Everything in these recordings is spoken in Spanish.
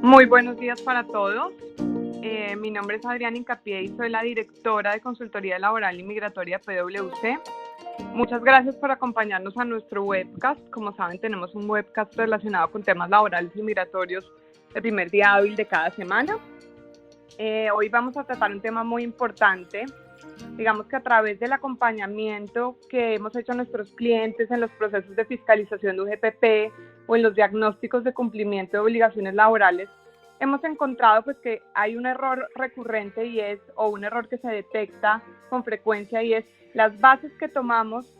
Muy buenos días para todos. Mi nombre es Adriana Incapié y soy la directora de Consultoría Laboral y Migratoria PwC. Muchas gracias por acompañarnos a nuestro webcast. Como saben, tenemos un webcast relacionado con temas laborales y migratorios el primer día hábil de cada semana. Hoy vamos a tratar un tema muy importante. Digamos que a través del acompañamiento que hemos hecho a nuestros clientes en los procesos de fiscalización de UGPP o en los diagnósticos de cumplimiento de obligaciones laborales, hemos encontrado pues que hay un error recurrente o un error que se detecta con frecuencia, y es las bases que tomamos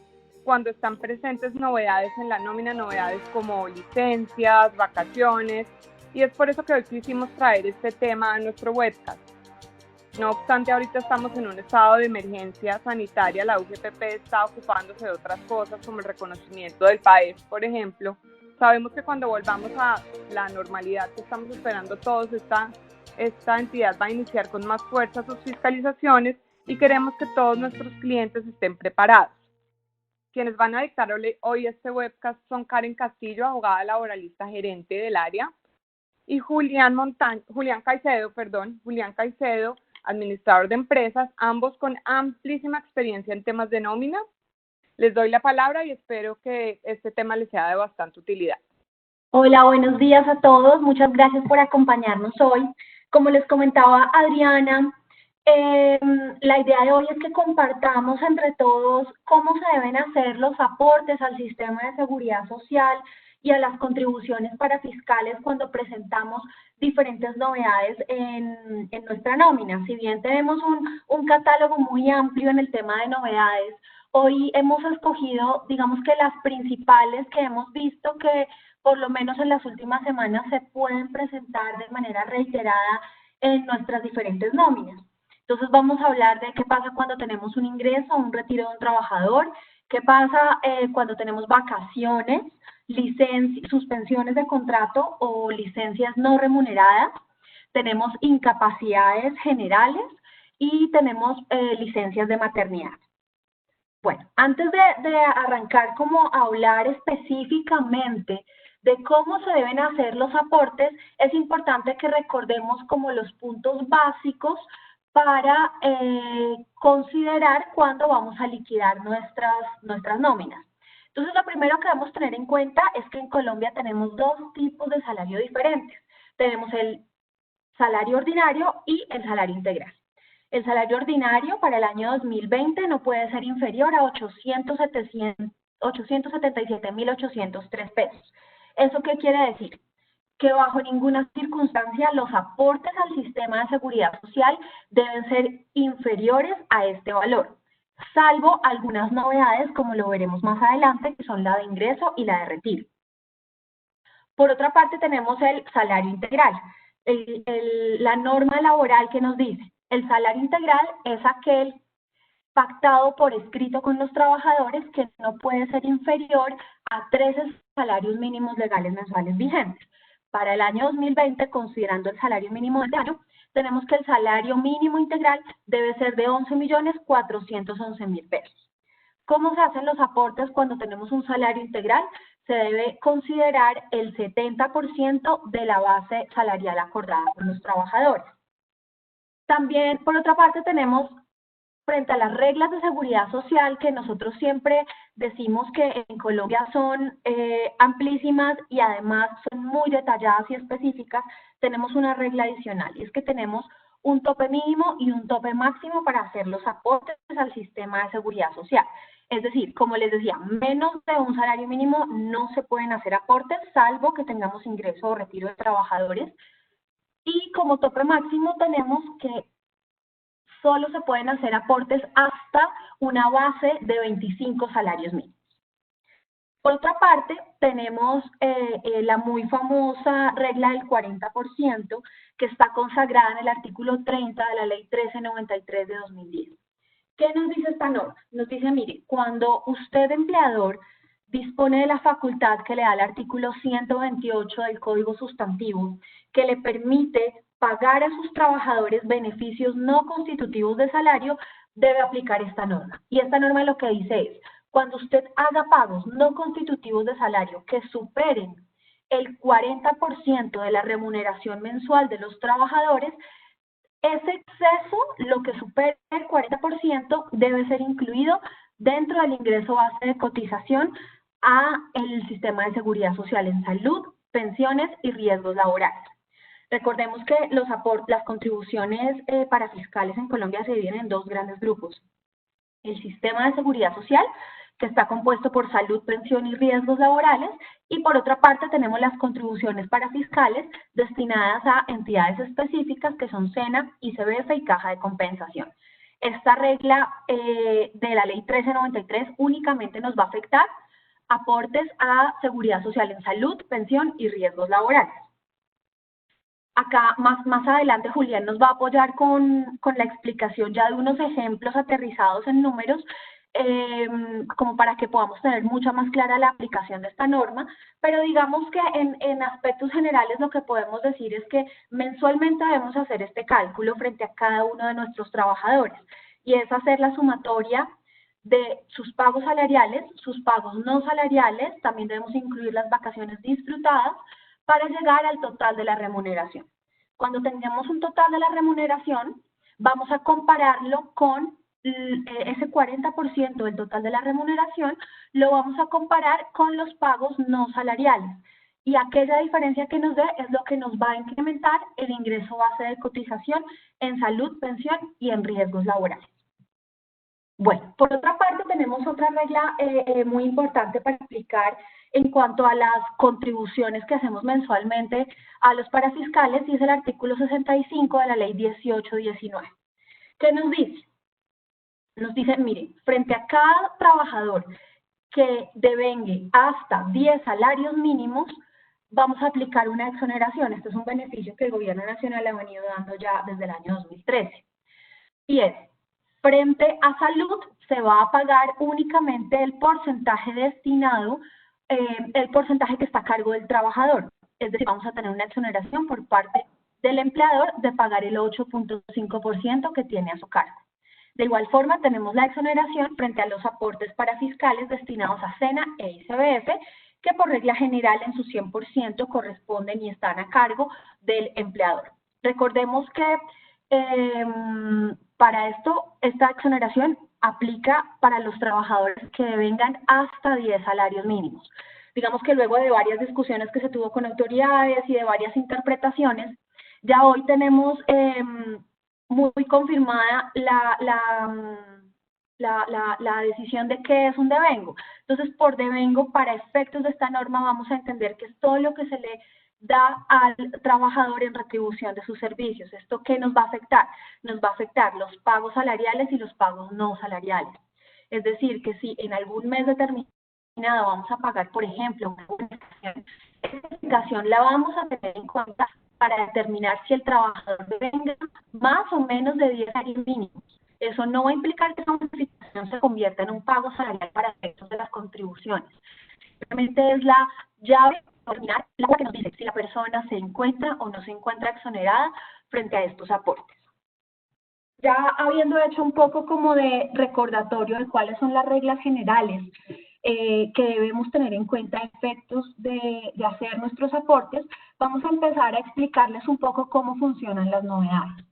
cuando están presentes novedades en la nómina, novedades como licencias, vacaciones, y es por eso que hoy quisimos traer este tema a nuestro webcast. No obstante, ahorita estamos en un estado de emergencia sanitaria. La UGPP está ocupándose de otras cosas como el reconocimiento del PAEF, por ejemplo. Sabemos que cuando volvamos a la normalidad que estamos esperando todos, esta entidad va a iniciar con más fuerza sus fiscalizaciones y queremos que todos nuestros clientes estén preparados. Quienes van a dictar hoy este webcast son Karen Castillo, abogada laboralista gerente del área, y Julián Caicedo, administrador de empresas, ambos con amplísima experiencia en temas de nómina. Les doy la palabra y espero que este tema les sea de bastante utilidad. Hola, buenos días a todos. Muchas gracias por acompañarnos hoy. Como les comentaba Adriana, la idea de hoy es que compartamos entre todos cómo se deben hacer los aportes al sistema de seguridad social y a las contribuciones para fiscales cuando presentamos diferentes novedades en nuestra nómina. Si bien tenemos un catálogo muy amplio en el tema de novedades, hoy hemos escogido, digamos que las principales que hemos visto que por lo menos en las últimas semanas se pueden presentar de manera reiterada en nuestras diferentes nóminas. Entonces vamos a hablar de qué pasa cuando tenemos un ingreso o un retiro de un trabajador, qué pasa cuando tenemos vacaciones, suspensiones de contrato o licencias no remuneradas, tenemos incapacidades generales y tenemos licencias de maternidad. Bueno, antes de arrancar como a hablar específicamente de cómo se deben hacer los aportes, es importante que recordemos como los puntos básicos para considerar cuándo vamos a liquidar nuestras nóminas. Entonces, lo primero que debemos tener en cuenta es que en Colombia tenemos dos tipos de salario diferentes. Tenemos el salario ordinario y el salario integral. El salario ordinario para el año 2020 no puede ser inferior a 877.803 pesos. ¿Eso qué quiere decir? Que bajo ninguna circunstancia los aportes al sistema de seguridad social deben ser inferiores a este valor, salvo algunas novedades, como lo veremos más adelante, que son la de ingreso y la de retiro. Por otra parte, tenemos el salario integral, la norma laboral que nos dice: el salario integral es aquel pactado por escrito con los trabajadores que no puede ser inferior a 13 salarios mínimos legales mensuales vigentes. Para el año 2020, considerando el salario mínimo del año, tenemos que el salario mínimo integral debe ser de 11.411.000 pesos. ¿Cómo se hacen los aportes cuando tenemos un salario integral? Se debe considerar el 70% de la base salarial acordada con los trabajadores. También, por otra parte, tenemos, frente a las reglas de seguridad social, que nosotros siempre decimos que en Colombia son amplísimas y además son muy detalladas y específicas, tenemos una regla adicional, y es que tenemos un tope mínimo y un tope máximo para hacer los aportes al sistema de seguridad social. Es decir, como les decía, menos de un salario mínimo no se pueden hacer aportes, salvo que tengamos ingreso o retiro de trabajadores. Y como tope máximo tenemos que solo se pueden hacer aportes hasta una base de 25 salarios mínimos. Por otra parte, tenemos la muy famosa regla del 40%, que está consagrada en el artículo 30 de la Ley 1393 de 2010. ¿Qué nos dice esta norma? Nos dice, mire, cuando usted, empleador, dispone de la facultad que le da el artículo 128 del Código Sustantivo, que le permite pagar a sus trabajadores beneficios no constitutivos de salario, debe aplicar esta norma. Y esta norma lo que dice es: cuando usted haga pagos no constitutivos de salario que superen el 40% de la remuneración mensual de los trabajadores, ese exceso, lo que supere el 40%, debe ser incluido dentro del ingreso base de cotización a el sistema de seguridad social en salud, pensiones y riesgos laborales. Recordemos que las contribuciones para fiscales en Colombia se dividen en dos grandes grupos. El sistema de seguridad social, que está compuesto por salud, pensión y riesgos laborales, y por otra parte tenemos las contribuciones para fiscales destinadas a entidades específicas que son SENA, ICBF y Caja de Compensación. Esta regla de la Ley 1393 únicamente nos va a afectar aportes a seguridad social en salud, pensión y riesgos laborales. Acá más adelante Julián nos va a apoyar con la explicación ya de unos ejemplos aterrizados en números, como para que podamos tener mucha más clara la aplicación de esta norma, pero digamos que en aspectos generales lo que podemos decir es que mensualmente debemos hacer este cálculo frente a cada uno de nuestros trabajadores, y es hacer la sumatoria de sus pagos salariales, sus pagos no salariales, también debemos incluir las vacaciones disfrutadas, para llegar al total de la remuneración. Cuando tengamos un total de la remuneración, vamos a compararlo con ese 40% del total de la remuneración, lo vamos a comparar con los pagos no salariales. Y aquella diferencia que nos dé es lo que nos va a incrementar el ingreso base de cotización en salud, pensión y en riesgos laborales. Bueno, por otra parte tenemos otra regla muy importante para explicar en cuanto a las contribuciones que hacemos mensualmente a los parafiscales, y es el artículo 65 de la Ley 1819. ¿Qué nos dice? Nos dice, miren, frente a cada trabajador que devengue hasta 10 salarios mínimos, vamos a aplicar una exoneración. Este es un beneficio que el Gobierno Nacional ha venido dando ya desde el año 2013. Y es, frente a salud, se va a pagar únicamente el porcentaje destinado, el porcentaje que está a cargo del trabajador. Es decir, vamos a tener una exoneración por parte del empleador de pagar el 8.5% que tiene a su cargo. De igual forma, tenemos la exoneración frente a los aportes parafiscales destinados a SENA e ICBF, que por regla general en su 100% corresponden y están a cargo del empleador. Recordemos que para esto, esta exoneración aplica para los trabajadores que devengan hasta 10 salarios mínimos. Digamos que luego de varias discusiones que se tuvo con autoridades y de varias interpretaciones, ya hoy tenemos muy confirmada la decisión de qué es un devengo. Entonces, por devengo, para efectos de esta norma, vamos a entender que es todo lo que se le da al trabajador en retribución de sus servicios. ¿Esto qué nos va a afectar? Nos va a afectar los pagos salariales y los pagos no salariales. Es decir, que si en algún mes determinado vamos a pagar, por ejemplo, una bonificación, esa bonificación la vamos a tener en cuenta para determinar si el trabajador devenga más o menos de 10 salarios mínimos. Eso no va a implicar que esa bonificación se convierta en un pago salarial para efectos de las contribuciones. Simplemente es la llave determinar la que nos dice si la persona se encuentra o no se encuentra exonerada frente a estos aportes. Ya habiendo hecho un poco como de recordatorio de cuáles son las reglas generales que debemos tener en cuenta a efectos de hacer nuestros aportes, vamos a empezar a explicarles un poco cómo funcionan las novedades.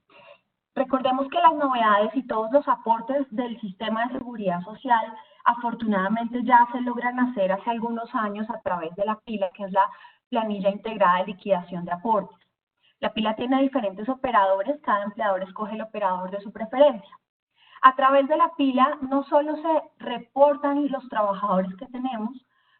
Recordemos que las novedades y todos los aportes del sistema de seguridad social afortunadamente ya se logran hacer hace algunos años a través de la PILA, que es la Planilla Integrada de Liquidación de Aportes. La PILA tiene diferentes operadores, cada empleador escoge el operador de su preferencia. A través de la PILA no solo se reportan los trabajadores que tenemos,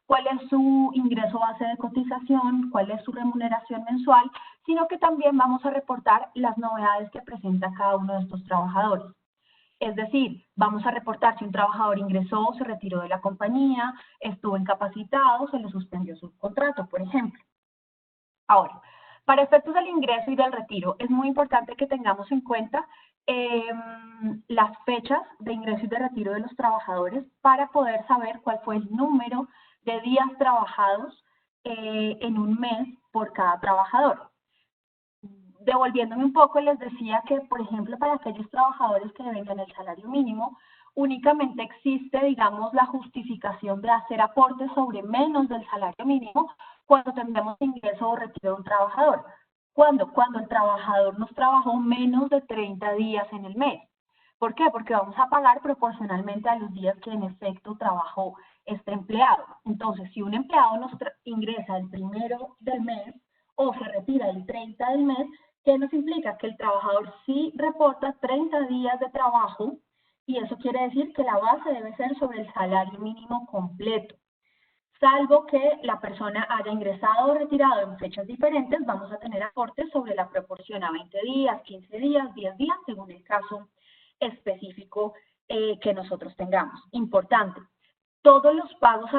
cuál es su ingreso base de cotización, cuál es su remuneración mensual, sino que también vamos a reportar las novedades que presenta cada uno de estos trabajadores. Es decir, vamos a reportar si un trabajador ingresó, se retiró de la compañía, estuvo incapacitado, se le suspendió su contrato, por ejemplo. Ahora, para efectos del ingreso y del retiro, es muy importante que tengamos en cuenta las fechas de ingreso y de retiro de los trabajadores para poder saber cuál fue el número de días trabajados en un mes por cada trabajador. Devolviéndome un poco, les decía que, por ejemplo, para aquellos trabajadores que devengan el salario mínimo, únicamente existe, digamos, la justificación de hacer aportes sobre menos del salario mínimo cuando tendremos ingreso o retiro de un trabajador. ¿Cuándo? Cuando el trabajador nos trabajó menos de 30 días en el mes. ¿Por qué? Porque vamos a pagar proporcionalmente a los días que en efecto trabajó este empleado. Entonces, si un empleado nos ingresa el 1 del mes o se retira el 30 del mes, ¿qué nos implica? Que el trabajador sí reporta 30 días de trabajo y eso quiere decir que la base debe ser sobre el salario mínimo completo. Salvo que la persona haya ingresado o retirado en fechas diferentes, vamos a tener aportes sobre la proporción a 20 días, 15 días, 10 días, según el caso específico que nosotros tengamos. Importante, todos los pagos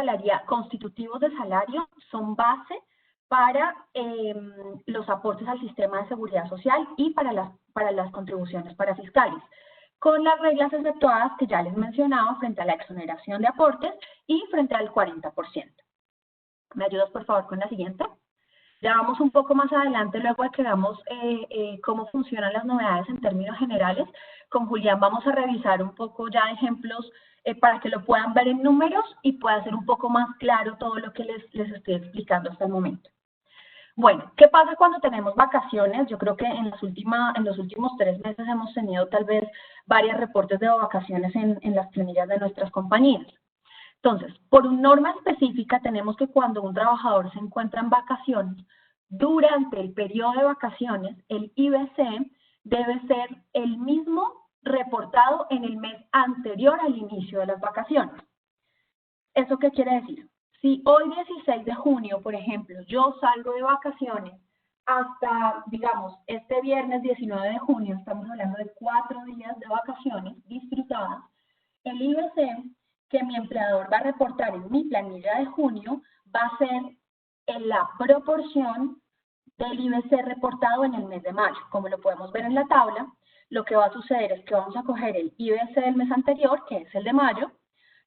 constitutivos de salario son base para los aportes al sistema de seguridad social y para las contribuciones parafiscales, con las reglas exceptuadas que ya les mencionaba frente a la exoneración de aportes y frente al 40%. ¿Me ayudas, por favor, con la siguiente? Ya vamos un poco más adelante, luego de que veamos cómo funcionan las novedades en términos generales. Con Julián vamos a revisar un poco ya ejemplos para que lo puedan ver en números y pueda ser un poco más claro todo lo que les estoy explicando hasta el momento. Bueno, ¿qué pasa cuando tenemos vacaciones? Yo creo que en los últimos 3 meses hemos tenido tal vez varios reportes de vacaciones en las planillas de nuestras compañías. Entonces, por una norma específica tenemos que cuando un trabajador se encuentra en vacaciones, durante el periodo de vacaciones, el IBC debe ser el mismo reportado en el mes anterior al inicio de las vacaciones. ¿Eso qué quiere decir? Si hoy 16 de junio, por ejemplo, yo salgo de vacaciones hasta, digamos, este viernes 19 de junio, estamos hablando de 4 días de vacaciones disfrutadas, el IBC que mi empleador va a reportar en mi planilla de junio va a ser en la proporción del IBC reportado en el mes de mayo. Como lo podemos ver en la tabla, lo que va a suceder es que vamos a coger el IBC del mes anterior, que es el de mayo,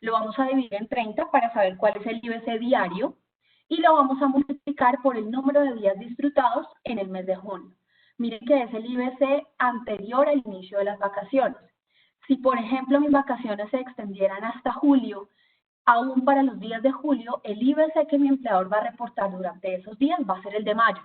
lo vamos a dividir en 30 para saber cuál es el IBC diario y lo vamos a multiplicar por el número de días disfrutados en el mes de junio. Miren que es el IBC anterior al inicio de las vacaciones. Si, por ejemplo, mis vacaciones se extendieran hasta julio, aún para los días de julio, el IBC que mi empleador va a reportar durante esos días va a ser el de mayo,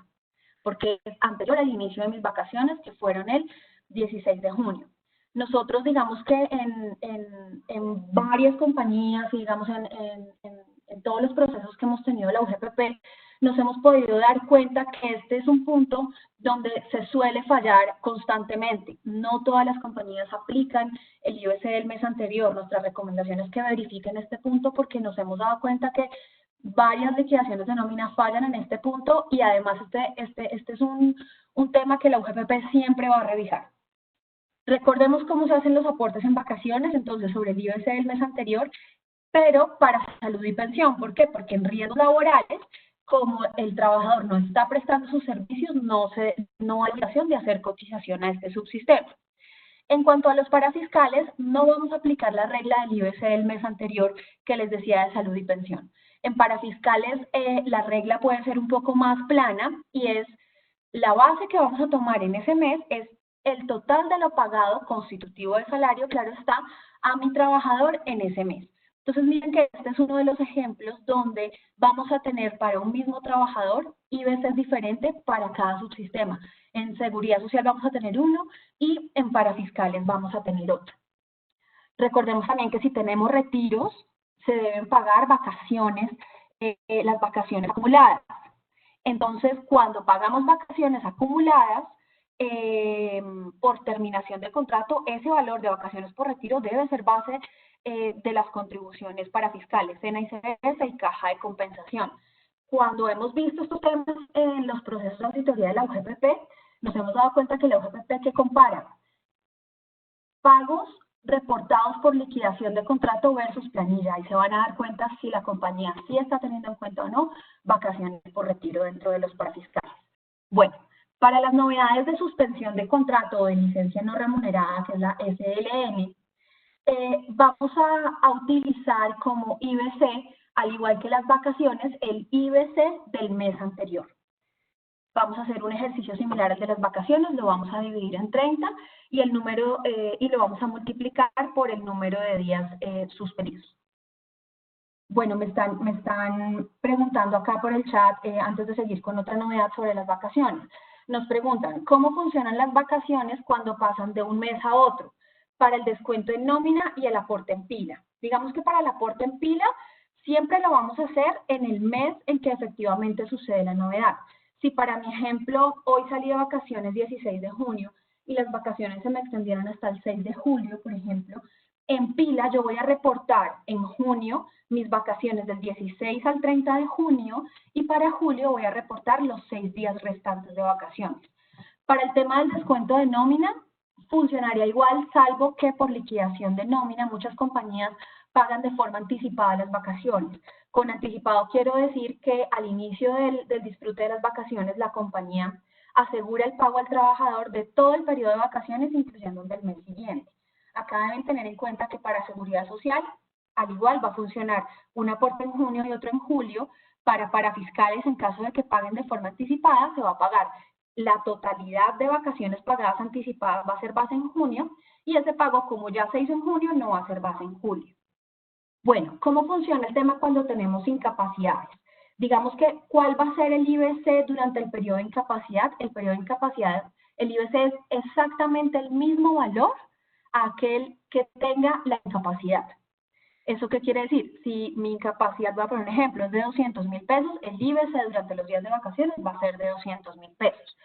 porque es anterior al inicio de mis vacaciones, que fueron el 16 de junio. Nosotros, digamos que en varias compañías y digamos en todos los procesos que hemos tenido la UGPP, nos hemos podido dar cuenta que este es un punto donde se suele fallar constantemente. No todas las compañías aplican el IBC del mes anterior. Nuestra recomendación es que verifiquen este punto porque nos hemos dado cuenta que varias liquidaciones de nómina fallan en este punto y además este es un tema que la UGPP siempre va a revisar. Recordemos cómo se hacen los aportes en vacaciones, entonces sobre el IBC del mes anterior, pero para salud y pensión. ¿Por qué? Porque en riesgos laborales, como el trabajador no está prestando sus servicios, no hay obligación de hacer cotización a este subsistema. En cuanto a los parafiscales, no vamos a aplicar la regla del IBC del mes anterior que les decía de salud y pensión. En parafiscales, la regla puede ser un poco más plana y es la base que vamos a tomar en ese mes es el total de lo pagado constitutivo de salario, claro está, a mi trabajador en ese mes. Entonces, miren que este es uno de los ejemplos donde vamos a tener para un mismo trabajador IBC diferente para cada subsistema. En seguridad social vamos a tener uno y en parafiscales vamos a tener otro. Recordemos también que si tenemos retiros, se deben pagar vacaciones, las vacaciones acumuladas. Entonces, cuando pagamos vacaciones acumuladas, por terminación del contrato, ese valor de vacaciones por retiro debe ser base de las contribuciones parafiscales, CENA-ICBS y caja de compensación. Cuando hemos visto estos temas en los procesos de auditoría de la UGPP, nos hemos dado cuenta que la UGPP que compara pagos reportados por liquidación de contrato versus planilla, y se van a dar cuenta si la compañía sí está teniendo en cuenta o no vacaciones por retiro dentro de los parafiscales. Bueno, para las novedades de suspensión de contrato o de licencia no remunerada, que es la SLN, vamos a utilizar como IBC, al igual que las vacaciones, el IBC del mes anterior. Vamos a hacer un ejercicio similar al de las vacaciones, lo vamos a dividir en 30 y el número y lo vamos a multiplicar por el número de días suspendidos. Bueno, me están preguntando acá por el chat, antes de seguir con otra novedad sobre las vacaciones. Nos preguntan, ¿cómo funcionan las vacaciones cuando pasan de un mes a otro? Para el descuento en nómina y el aporte en pila. Digamos que para el aporte en pila, siempre lo vamos a hacer en el mes en que efectivamente sucede la novedad. Si para mi ejemplo, hoy salí de vacaciones 16 de junio y las vacaciones se me extendieron hasta el 6 de julio, por ejemplo, en pila yo voy a reportar en junio mis vacaciones del 16 al 30 de junio y para julio voy a reportar los 6 días restantes de vacaciones. Para el tema del descuento de nómina, funcionaría igual, salvo que por liquidación de nómina muchas compañías pagan de forma anticipada las vacaciones. Con anticipado quiero decir que al inicio del disfrute de las vacaciones la compañía asegura el pago al trabajador de todo el periodo de vacaciones, incluyendo el del mes siguiente. Acá deben tener en cuenta que para seguridad social, al igual va a funcionar un aporte en junio y otro en julio. Para fiscales, en caso de que paguen de forma anticipada, se va a pagar la totalidad de vacaciones pagadas anticipadas, va a ser base en junio, y ese pago, como ya se hizo en junio, no va a ser base en julio. Bueno, ¿cómo funciona el tema cuando tenemos incapacidades? Digamos que, ¿cuál va a ser el IBC durante el periodo de incapacidad? El periodo de incapacidad, el IBC es exactamente el mismo valor a aquel que tenga la incapacidad. ¿Eso qué quiere decir? Si mi incapacidad, voy a poner un ejemplo, es de 200.000 pesos, el IBC durante los días de vacaciones va a ser de 200.000 pesos.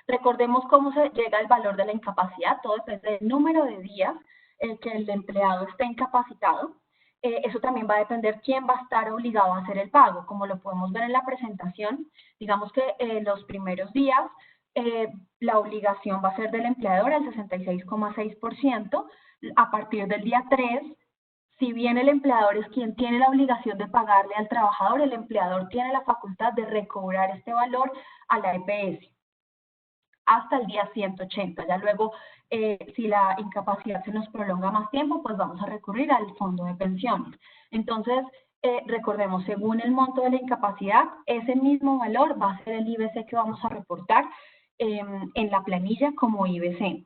Recordemos cómo se llega al valor de la incapacidad, todo depende del número de días en que el empleado esté incapacitado. Eso también va a depender quién va a estar obligado a hacer el pago. Como lo podemos ver en la presentación, digamos que los primeros días la obligación va a ser del empleador al 66,6%. A partir del día 3, si bien el empleador es quien tiene la obligación de pagarle al trabajador, el empleador tiene la facultad de recobrar este valor a la EPS hasta el día 180. Ya luego, si la incapacidad se nos prolonga más tiempo, pues vamos a recurrir al fondo de pensiones. Entonces, recordemos, según el monto de la incapacidad, ese mismo valor va a ser el IBC que vamos a reportar en la planilla como IBC.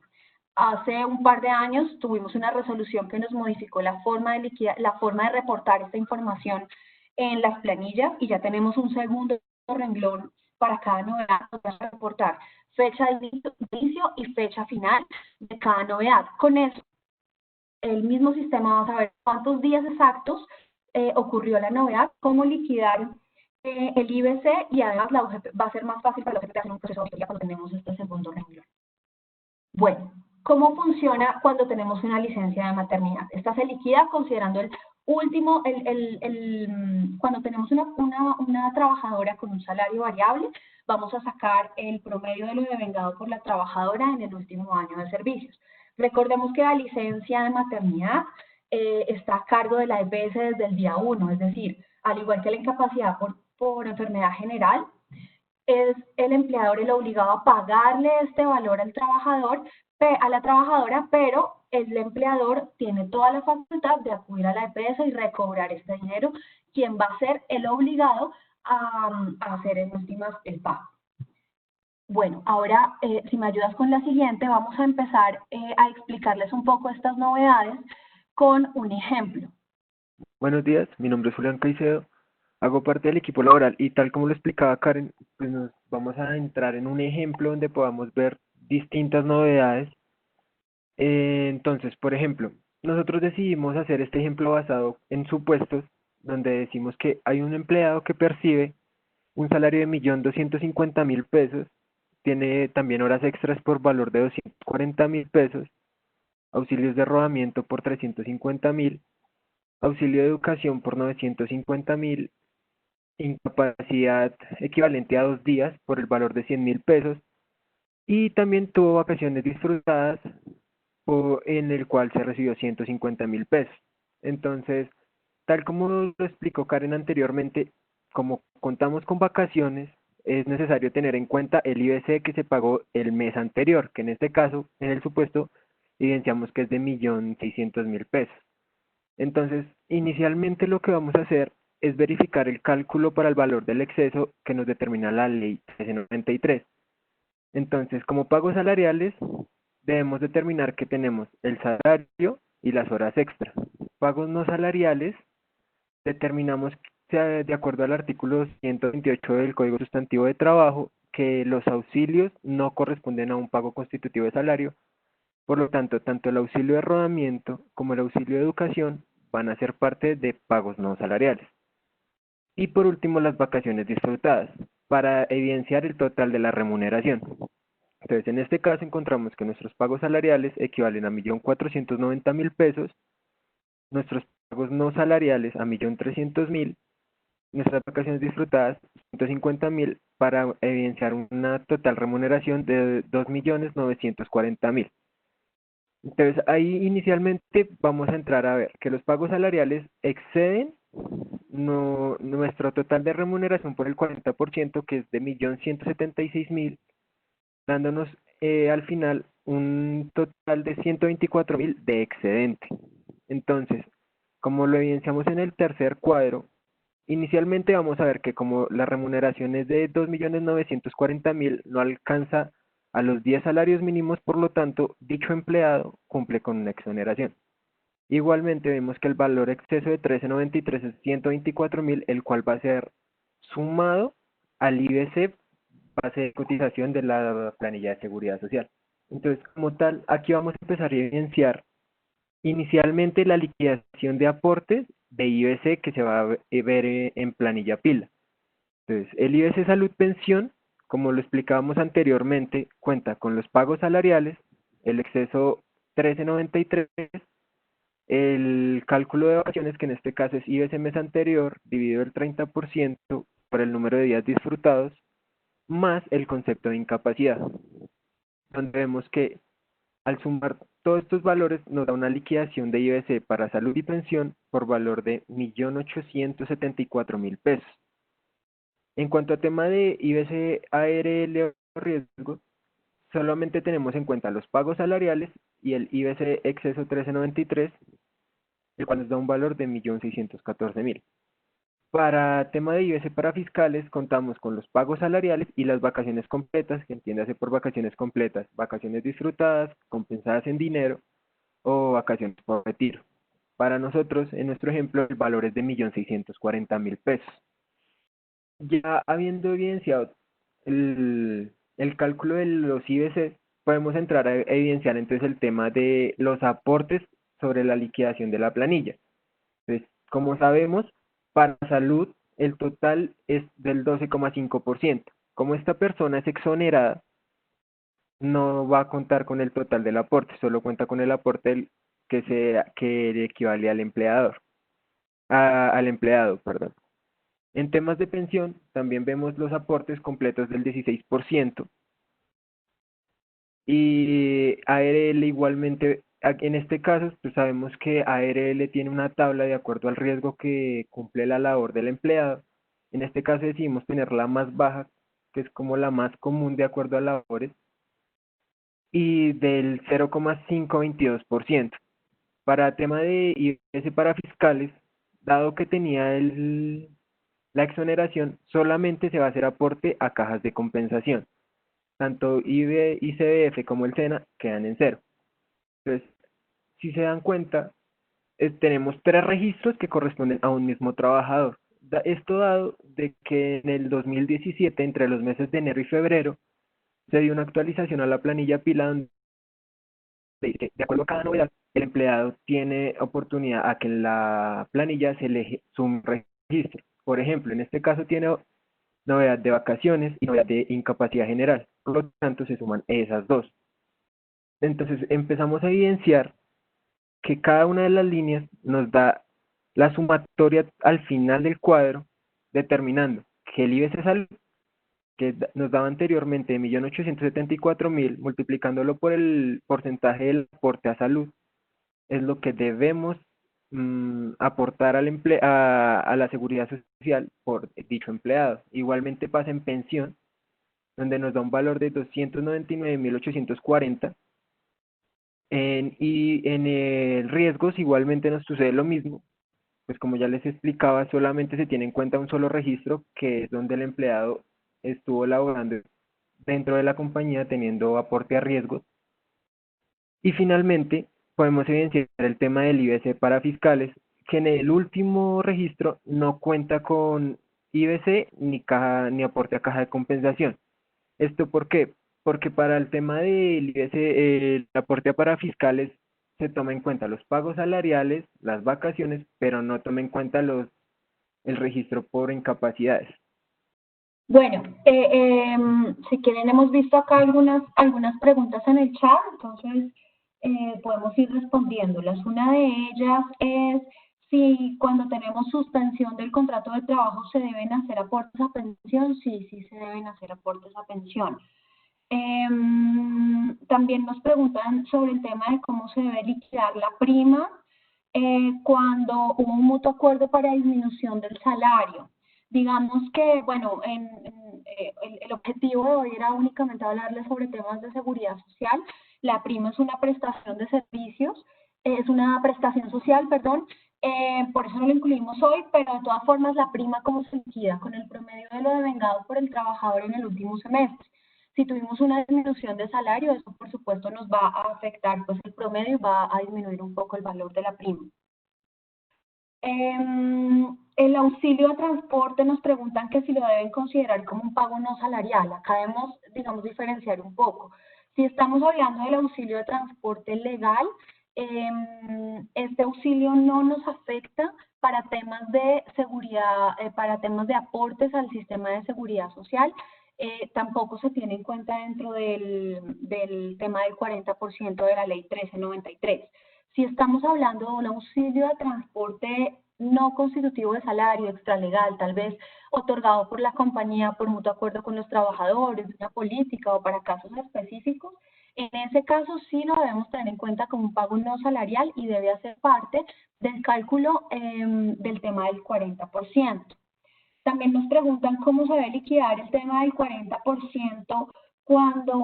Hace un par de años tuvimos una resolución que nos modificó la forma de reportar esta información en las planillas y ya tenemos un segundo renglón para cada novedad. Vamos a reportar fecha de inicio y fecha final de cada novedad. Con eso, el mismo sistema va a saber cuántos días exactos ocurrió la novedad, cómo liquidar el IBC y además la UGP, va a ser más fácil para la UGP hacer un proceso de auditoría cuando tenemos este segundo renglón. Bueno, ¿cómo funciona cuando tenemos una licencia de maternidad? Esta se liquida considerando el último, cuando tenemos una trabajadora con un salario variable, vamos a sacar el promedio de lo devengado por la trabajadora en el último año de servicios. Recordemos que la licencia de maternidad está a cargo de la EPS desde el día 1, es decir, al igual que la incapacidad por enfermedad general, es el empleador el obligado a pagarle este valor al trabajador, a la trabajadora, pero el empleador tiene toda la facultad de acudir a la EPS y recobrar este dinero, quien va a ser el obligado a hacer en últimas el pago. Bueno, ahora si me ayudas con la siguiente, vamos a empezar a explicarles un poco estas novedades con un ejemplo. Buenos días, mi nombre es Julián Caicedo, hago parte del equipo laboral y tal como lo explicaba Karen, pues nos vamos a entrar en un ejemplo donde podamos ver distintas novedades. Entonces, por ejemplo, nosotros decidimos hacer este ejemplo basado en supuestos donde decimos que hay un empleado que percibe un salario de 1.250.000 pesos, tiene también horas extras por valor de 240.000 pesos, auxilios de rodamiento por 350.000, auxilio de educación por 950.000, incapacidad equivalente a 2 días por el valor de 100.000 pesos, y también tuvo vacaciones disfrutadas en el cual se recibió 150.000 pesos. Entonces, tal como lo explicó Karen anteriormente, como contamos con vacaciones, es necesario tener en cuenta el IBC que se pagó el mes anterior, que en este caso, en el supuesto, evidenciamos que es de 1.600.000 pesos. Entonces, inicialmente lo que vamos a hacer es verificar el cálculo para el valor del exceso que nos determina la ley 1393. Entonces, como pagos salariales, debemos determinar que tenemos el salario y las horas extra. Pagos no salariales, determinamos de acuerdo al artículo 128 del Código Sustantivo de Trabajo que los auxilios no corresponden a un pago constitutivo de salario. Por lo tanto, tanto el auxilio de rodamiento como el auxilio de educación van a ser parte de pagos no salariales. Y por último, las vacaciones disfrutadas, para evidenciar el total de la remuneración. Entonces, en este caso encontramos que nuestros pagos salariales equivalen a 1.490.000 pesos, nuestros pagos no salariales a 1.300.000, nuestras vacaciones disfrutadas 150.000, para evidenciar una total remuneración de 2.940.000. Entonces, ahí inicialmente vamos a entrar a ver que los pagos salariales exceden nuestro total de remuneración por el 40%, que es de 1.176.000, dándonos al final un total de 124.000 de excedente. Entonces, como lo evidenciamos en el tercer cuadro, inicialmente vamos a ver que como la remuneración es de 2.940.000, no alcanza a los 10 salarios mínimos, por lo tanto, dicho empleado cumple con una exoneración. Igualmente vemos que el valor exceso de 1393 es 124.000, el cual va a ser sumado al IBC, base de cotización de la planilla de seguridad social. Entonces, como tal, aquí vamos a empezar a evidenciar inicialmente la liquidación de aportes de IBC que se va a ver en planilla pila. Entonces, el IBC Salud Pensión, como lo explicábamos anteriormente, cuenta con los pagos salariales, el exceso 1393, el cálculo de vacaciones, que en este caso es IBC mes anterior, dividido el 30% por el número de días disfrutados, más el concepto de incapacidad, donde vemos que al sumar todos estos valores nos da una liquidación de IBC para salud y pensión por valor de 1.874.000 pesos. En cuanto a tema de IBC ARL o riesgo, solamente tenemos en cuenta los pagos salariales y el IBC exceso 1393, el cual nos da un valor de 1.614.000. Para tema de IBC para fiscales, contamos con los pagos salariales y las vacaciones completas, que entiéndase por vacaciones completas, vacaciones disfrutadas, compensadas en dinero o vacaciones por retiro. Para nosotros, en nuestro ejemplo, el valor es de 1.640.000 pesos. Ya habiendo evidenciado el cálculo de los IBC, podemos entrar a evidenciar entonces el tema de los aportes sobre la liquidación de la planilla. Entonces, como sabemos, para salud el total es del 12,5%. Como esta persona es exonerada, no va a contar con el total del aporte, solo cuenta con el aporte que le equivale al empleador, al empleado, perdón. En temas de pensión, también vemos los aportes completos del 16%, y ARL igualmente, en este caso, pues sabemos que ARL tiene una tabla de acuerdo al riesgo que cumple la labor del empleado. En este caso decidimos tener la más baja, que es como la más común de acuerdo a labores, y del 0,522%. Para tema de IBS para fiscales, dado que tenía la exoneración, solamente se va a hacer aporte a cajas de compensación. Tanto ICBF como el SENA quedan en cero. Entonces, si se dan cuenta, tenemos 3 registros que corresponden a un mismo trabajador. Esto dado de que en el 2017, entre los meses de enero y febrero, se dio una actualización a la planilla pila donde dice, de acuerdo a cada novedad, el empleado tiene oportunidad a que en la planilla se le sume un registro. Por ejemplo, en este caso tiene novedad de vacaciones y novedad de incapacidad general. Por lo tanto, se suman esas dos. Entonces, empezamos a evidenciar que cada una de las líneas nos da la sumatoria al final del cuadro, determinando que el IBC Salud, que nos daba anteriormente de 1.874.000, multiplicándolo por el porcentaje del aporte a salud, es lo que debemos aportar a la seguridad social por dicho empleado. Igualmente pasa en pensión, donde nos da un valor de 299.840. Y en el riesgos igualmente nos sucede lo mismo, pues como ya les explicaba, solamente se tiene en cuenta un solo registro, que es donde el empleado estuvo laborando dentro de la compañía teniendo aporte a riesgos. Y finalmente, podemos evidenciar el tema del IBC para fiscales, que en el último registro no cuenta con IBC ni aporte a caja de compensación. ¿Esto por qué? Porque para el tema del IBC, el aporte para fiscales se toma en cuenta los pagos salariales, las vacaciones, pero no toma en cuenta el registro por incapacidades. Bueno, si quieren, hemos visto acá algunas preguntas en el chat, entonces podemos ir respondiéndolas. Una de ellas es si cuando tenemos suspensión del contrato de trabajo se deben hacer aportes a pensión. Sí, sí se deben hacer aportes a pensión. También nos preguntan sobre el tema de cómo se debe liquidar la prima cuando hubo un mutuo acuerdo para disminución del salario. Digamos que, bueno, el objetivo de hoy era únicamente hablarles sobre temas de seguridad social. La prima es una prestación de servicios, es una prestación social, perdón, por eso no lo incluimos hoy, pero de todas formas la prima como se liquida con el promedio de lo devengado por el trabajador en el último semestre. Si tuvimos una disminución de salario, eso por supuesto nos va a afectar pues el promedio y va a disminuir un poco el valor de la prima. El auxilio de transporte nos preguntan que si lo deben considerar como un pago no salarial. Acá debemos, digamos, diferenciar un poco. Si estamos hablando del auxilio de transporte legal, este auxilio no nos afecta para temas de seguridad, para temas de aportes al sistema de seguridad social. Tampoco se tiene en cuenta dentro del tema del 40% de la ley 1393. Si estamos hablando de un auxilio de transporte no constitutivo de salario, extralegal, tal vez otorgado por la compañía por mutuo acuerdo con los trabajadores, una política o para casos específicos, en ese caso sí lo debemos tener en cuenta como un pago no salarial y debe hacer parte del cálculo del tema del 40%. También nos preguntan cómo se debe liquidar el tema del 40% cuando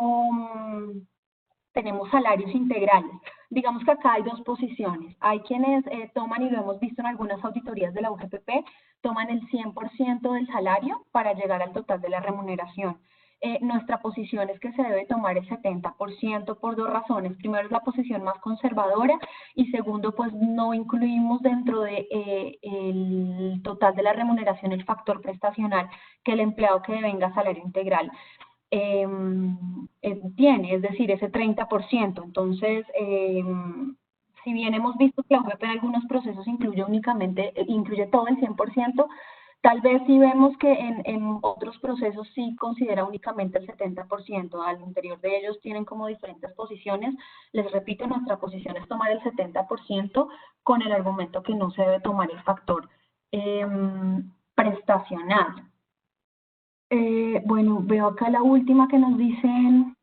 tenemos salarios integrales. Digamos que acá hay dos posiciones. Hay quienes toman, y lo hemos visto en algunas auditorías de la UGPP, toman el 100% del salario para llegar al total de la remuneración. Nuestra posición es que se debe tomar el 70% por dos razones. Primero, es la posición más conservadora y segundo, pues no incluimos dentro de el total de la remuneración el factor prestacional que el empleado que devenga salario integral tiene, es decir, ese 30%. Entonces, si bien hemos visto que la UGP en algunos procesos incluye todo el 100%, tal vez sí vemos que en otros procesos sí considera únicamente el 70%. Al interior de ellos tienen como diferentes posiciones. Les repito, nuestra posición es tomar el 70% con el argumento que no se debe tomar el factor prestacional. Bueno, veo acá la última que nos dicen: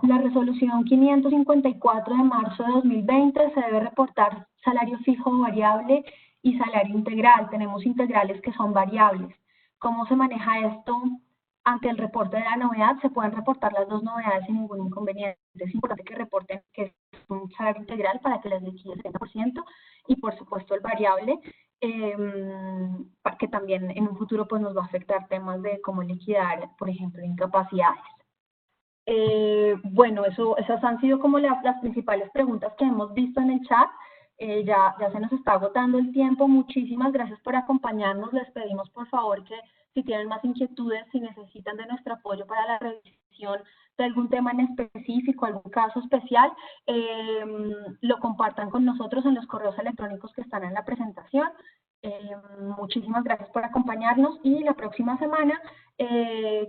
la resolución 554 de marzo de 2020 se debe reportar salario fijo o variable y salario integral. Tenemos integrales que son variables. ¿Cómo se maneja esto ante el reporte de la novedad? Se pueden reportar las dos novedades sin ningún inconveniente. Es importante que reporten que es un salario integral para que les liquide el 70% y por supuesto el variable, que también en un futuro pues nos va a afectar temas de cómo liquidar, por ejemplo, incapacidades. Bueno, esas han sido como las principales preguntas que hemos visto en el chat. Ya se nos está agotando el tiempo. Muchísimas gracias por acompañarnos. Les pedimos por favor que si tienen más inquietudes, si necesitan de nuestro apoyo para la revisión de algún tema en específico, algún caso especial, lo compartan con nosotros en los correos electrónicos que están en la presentación. Muchísimas gracias por acompañarnos y la próxima semana,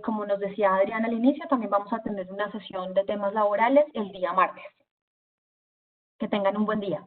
como nos decía Adriana al inicio, también vamos a tener una sesión de temas laborales el día martes. Que tengan un buen día.